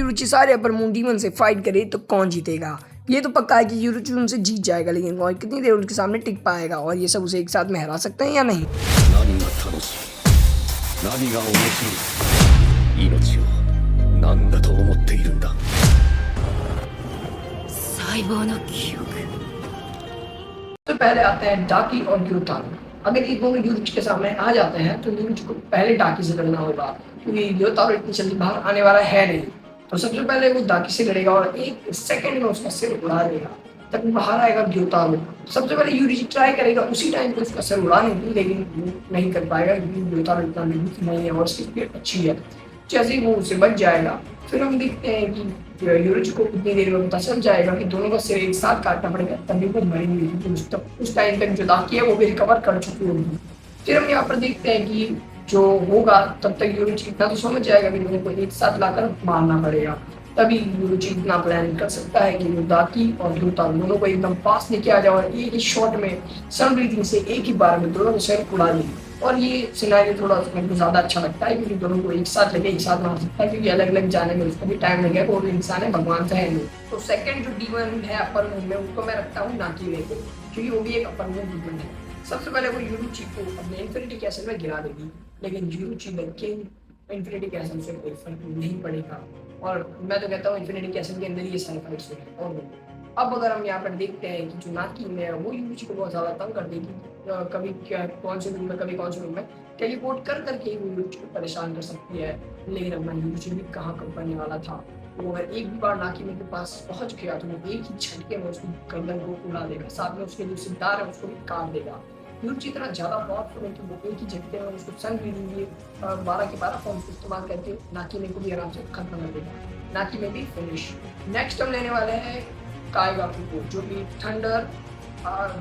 यूरोची सारे upper moon demon से fight करे तो कौन जीतेगा। ये तो पक्का है कि यूरोची उनसे जीत जाएगा, लेकिन कौन कितनी देर उनके सामने टिक पाएगा और ये सब उसे एक साथ में हरा सकते हैं या नहीं। 何が楽しい、何が面白い、命を何だと思っているんだ。細胞の記憶。 तो पहले आते हैं डाकी और यूतारो। अगर ये दोनों यूरोची के सामने आ जाते हैं तो यूरोची को पहले डाकी से लड़ना होगा, क्योंकि यूतारो इतनी जल्दी बाहर आने वाला है नहीं। तो सबसे पहले वो डाकी से लड़ेगा और एक सेकंड में उसका सिर उड़ा देगा। तब बाहर आएगा यूतारो। सबसे पहले यूरोची ट्राई करेगा उसी टाइम पे उसका सिर उड़ाने की, लेकिन वो नहीं कर पाएगा क्योंकि यूतारो इतना मजबूत नहीं है और उसकी स्पीड अच्छी है। जैसे ही वो उससे बच जाएगा, फिर हम देखते हैं कि यूरोची को कितनी देर में पता चल जाएगा कि दोनों का सिर एक साथ काटना पड़ेगा, तभी वो मरेंगे, क्योंकि उस टाइम तक जो डाकी है वो भी रिकवर कर चुकी होगी। फिर हम यहाँ पर देखते हैं कि जो होगा तब तक यूरोची इतना तो समझ जाएगा कि दोनों को एक साथ लाकर मारना पड़ेगा। तभी यूरोची इतना प्लान कर सकता है कि वो डाकी और यूतारो दोनों को एकदम पास लेके आ जाए और एक ही शॉट में सन ब्रीथिंग से एक ही बार में दोनों को सिर उड़ा दे। और ये सिनेरियो थोड़ा मेरे को ज़्यादा अच्छा लगता है क्योंकि दोनों को एक साथ लगे एक साथ मार सकता है, क्योंकि अलग अलग जाने में उसको भी टाइम लगेगा और इंसान है, भगवान से है नहीं। तो सेकंड जो डीमन है अपर मून में, उसको मैं रखता हूँ नाकी में, क्योंकि वो भी एक अपर मून डीमन है। सबसे पहले वो यूरोची को अपने इन्फिनिटी कैसल में गिरा देगी, लेकिन यूरोची द किंग इन्फिनिटी कैसल से कोई फर्क नहीं पड़ेगा। और मैं तो कहता हूँ इन्फिनिटी कैसल के अंदर ही ये सारे फाइट्स हुए हैं और नहीं। अब अगर हम यहाँ पर देखते हैं कि जो नाकी में है वो यूरोची को बहुत ज़्यादा तंग कर देगी, कभी क्या कौन से रूम में कभी कौन से रूम में टेलीपोर्ट कर करके वो यूरोची को परेशान कर सकती है। लेकिन अब मैं यूरोची भी कहाँ कब बनने वाला था, वो अगर एक भी बार नाकी में के पास पहुंच गया तो वो एक ही झटके में उसकी गर्दन को उड़ा देगा, साथ में उसके जो सितार है उसको भी काट देगा। यूरोची इतना ज़्यादा पावरफुल है कि वो एक ही झटके में उसको सन ब्रीथिंग 12 के 12 फॉर्म इस्तेमाल करके नाकी में को भी आराम से खत्म कर देगा, नाकी में भी फिनिश। नेक्स्ट हम लेने वाले हैं काइगाकू को, जो कि थंडर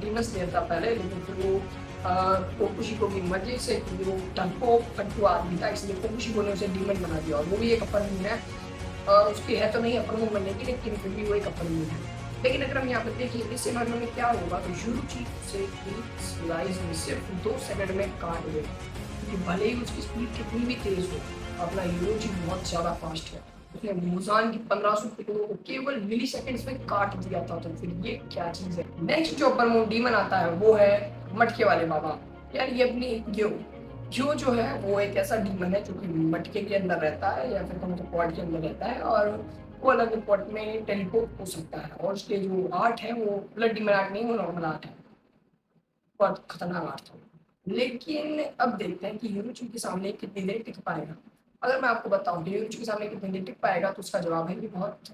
डीमन स्लेयर था पहले, लेकिन फिर वो कोकुशिको की मर्जी से, क्योंकि वो टंको फटुआ आदमी था इसलिए कोकुशिको ने उसे डीमन बना दिया और वो भी एक अपर मून है। उसकी है तो नहीं अपर मून बनने की, लेकिन फिर भी वो एक अपर मून है। लेकिन अगर हम यहाँ पर देखिए इस सिनेरियो में क्या होगा, तो यूरोची से एक स्लाइस में सिर्फ 2 सेकंड में काट देगा, क्योंकि भले ही उसकी स्पीड कितनी भी तेज हो, अपना यूरोची बहुत ज़्यादा फास्ट है। उसने मुजान की 1500 टुकड़ों को केवल मिली सेकेंड्स में काट दिया था, तो फिर ये क्या चीज़ है। नेक्स्ट जो अपर मून डीमन आता है वो है मटके वाले बाबा। यार ये अपनी जो है वो एक ऐसा डीमन है जो कि मटके के अंदर रहता है या फिर कौन पॉट के अंदर रहता है, और वो अलग पॉट में टेलीपोर्ट हो सकता है। और उसके जो आर्ट है वो ब्लड डीमन आर्ट नहीं, वो नॉर्मल आर्ट है, बहुत खतरनाक आर्ट था। लेकिन अब देखते हैं कि यूरोची के सामने कितनी देर टिक पाएगा। अगर मैं आपको बताऊं कि यूरोची के सामने कितनी देर टिक पाएगा, तो उसका जवाब है कि बहुत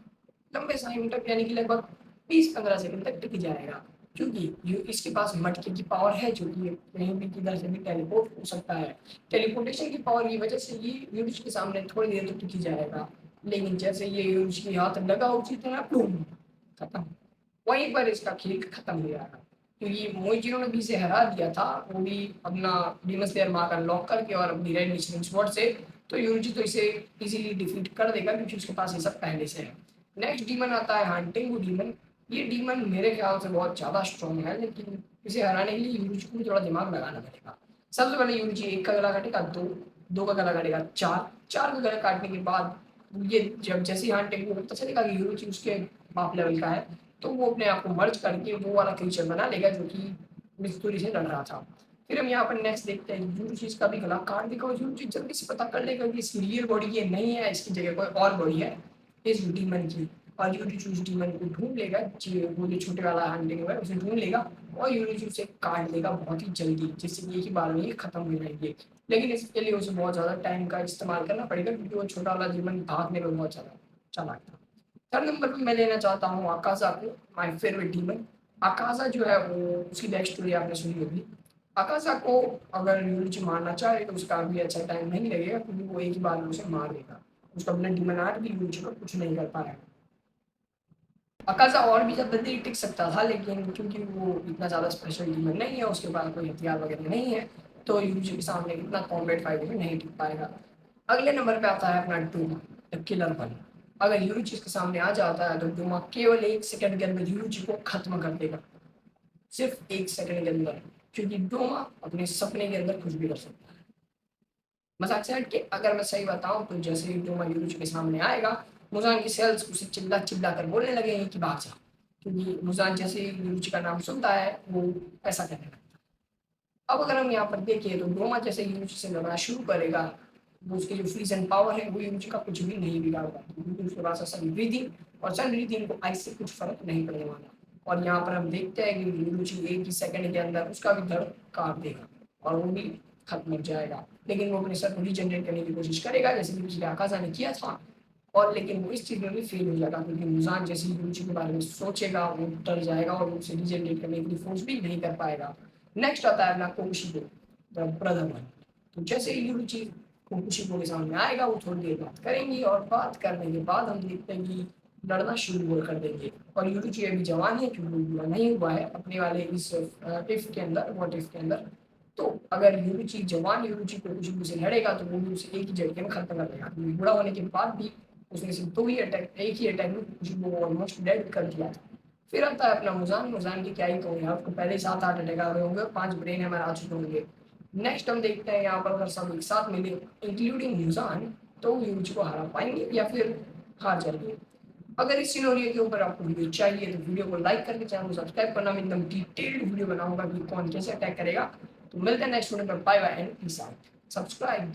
लंबे समय तक, यानी कि लगभग 20-15 सेकंड तक टिक जाएगा, क्योंकि इसके पास मटके की पावर है जो कि कहीं भी किधर से भी टेलीपोर्ट हो सकता है। टेलीपोर्टेशन की पावर की वजह से ये यूरोची के सामने थोड़ी देर तक टिक जाएगा, लेकिन जैसे ये यूरोची के हाथ लगा उसी तरह खत्म, वहीं पर इसका खेल खत्म हो जाएगा। क्योंकि मोइचिरो ने भी इसे हरा दिया था, वो भी अपना डीमन स्लेयर मारकर लॉक करके और अपनी रेड निशिन स्वॉर्ड से, तो यूरोची तो इसे इजीली डिफीट कर देगा क्योंकि उसके पास ये सब पहले से है। नेक्स्ट डीमन आता है हंटिंग डीमन। ये डीमन मेरे ख्याल से बहुत ज़्यादा स्ट्रॉन्ग है, लेकिन इसे हराने के लिए यूरोची को भी थोड़ा दिमाग लगाना पड़ेगा। सबसे पहले यूरोची 1 का गला काटेगा, 2 का गला काटेगा, 4 का गला काटने के बाद ये जब जैसे ही हंटिंग को पता चलेगा कि यूरोची उसके बाप लेवल का है, तो वो अपने आप को मर्ज करके वो वाला क्रीचर बना लेगा जो कि मिस्तूरी से लड़ रहा था। फिर हम यहाँ पर नेक्स्ट देखते हैं यूरोची इसका भी गला काट देगा और यूरोची जल्दी से पता कर लेगा कि इसकी रियल बॉडी ये नहीं है, इसकी जगह कोई और बॉडी है इस डीमन की। और यूरोची उस डीमन को ढूंढ लेगा, वो जो छोटे वाला हंटिंग है उसे ढूंढ लेगा और यूरोची उसे काट देगा बहुत ही जल्दी, जिससे कि एक ही बार में ये खत्म हो जाएंगे। लेकिन इसके लिए उसे बहुत ज़्यादा टाइम का इस्तेमाल करना पड़ेगा, क्योंकि वो छोटा वाला डीमन भागने में बहुत ज़्यादा चालाक था। 3rd नंबर पर मैं लेना चाहता हूँ अकाज़ा को, माय फेवरेट डीमन। अकाज़ा जो है वो उसकी बैक स्टोरी आपने सुनी होगी। अकाज़ा को अगर यूरोची मारना चाहे तो उसका भी अच्छा टाइम नहीं लगेगा, क्योंकि वो एक ही बार में उसे मार देगा। उसका ब्लड डीमन आर्ट भी यूरोची को कुछ नहीं कर पाएगा। अकाज़ा और भी ज़्यादा देर टिक सकता था, लेकिन क्योंकि वो इतना ज़्यादा स्पेशल डीमन नहीं है, उसके पास कोई हथियार वगैरह नहीं है, तो यूरोची के सामने इतना कॉम्बैट फाइट में नहीं टिक पाएगा। अगले नंबर पे आता है अपना डूमा द किलर वन। अगर यूरोची के सामने आ जाता है तो डूमा केवल 1 सेकंड के अंदर यूरोची को खत्म कर देगा, सिर्फ 1 सेकंड के अंदर, क्योंकि डूमा अपने सपने के अंदर कुछ भी कर सकता है। मजाक से हट के अगर मैं सही बताऊं तो जैसे ही डूमा यूरोची के सामने आएगा मुजान की सेल्स उसे चिल्ला चिल्ला कर बोलने लगे हैं कि भाग जा, क्योंकि मुजान जैसे ही यूरुची का नाम सुनता है वो ऐसा करने लगता है। अब अगर हम यहाँ पर देखें तो डोमा जैसे यूरुची से लड़ना शुरू करेगा, वो उसकी जो फ्रीजन पावर है वो यूरुची का कुछ भी नहीं बिगाड़ेगा, क्योंकि उसके पास सन ब्रीथिंग और सन ब्रीथिंग को आइस से कुछ फर्क नहीं पड़ने वाला। और यहाँ पर हम देखते हैं कि यूरुची एक ही सेकंड के अंदर उसका भी दर्द काट देगा और वो भी खत्म हो जाएगा। लेकिन वो अपने सर को रीजनरेट करने की कोशिश करेगा जैसे कि पिछले आकाशा ने किया था, और लेकिन वो इस चीज़ में भी फेल हो जाएगा, क्योंकि मुजान जैसे ही यूरुची के बारे में सोचेगा वो डर जाएगा और उसे रीजनरेट करने के लिए फोर्स भी नहीं कर पाएगा। नेक्स्ट आता है अपना कोकुशिको, द ब्रदर वन। तो जैसे ही यूरुची कोकुशिको के सामने आएगा वो थोड़ी देर बात करेंगी और बात करने के बाद हम देखते हैं कि लड़ना शुरू कर देंगे। और यूरुची अभी जवान है क्योंकि बुरा नहीं हुआ है अपने वाले इस इफ के अंदर, व्हाट इफ के अंदर। तो अगर यूरुची जवान यूरुची कोकुशिको से लड़ेगा तो वो भी उसे एक ही झटके में खत्म कर देगा, क्योंकि बुरा होने के बाद भी उसने सिर्फ दो ही अटैक, एक ही अटैक में कोकुशिको को ऑलमोस्ट डेड कर दिया था। फिर आता है अपना मुजान। मुजान की क्या ही कहूँ यार, उसको पहले ही 7-8 अटैक आ रहे होंगे, 5 ब्रेन हमारे आ चुके होंगे। नेक्स्ट हम देखते हैं यहाँ पर अगर सब एक साथ मिले इंक्लूडिंग मुजान तो यूरुची को हरा पाएंगे या फिर हार जाएंगे। अगर इस सिनेरियो के ऊपर आपको वीडियो चाहिए तो वीडियो को लाइक करके चैनल को सब्सक्राइब करना। मैं एकदम डिटेल्ड वीडियो बनाऊंगा कि कौन कैसे अटैक करेगा। तो मिलते हैं नेक्स्ट वीडियो में। Bye bye and peace out. Subscribe.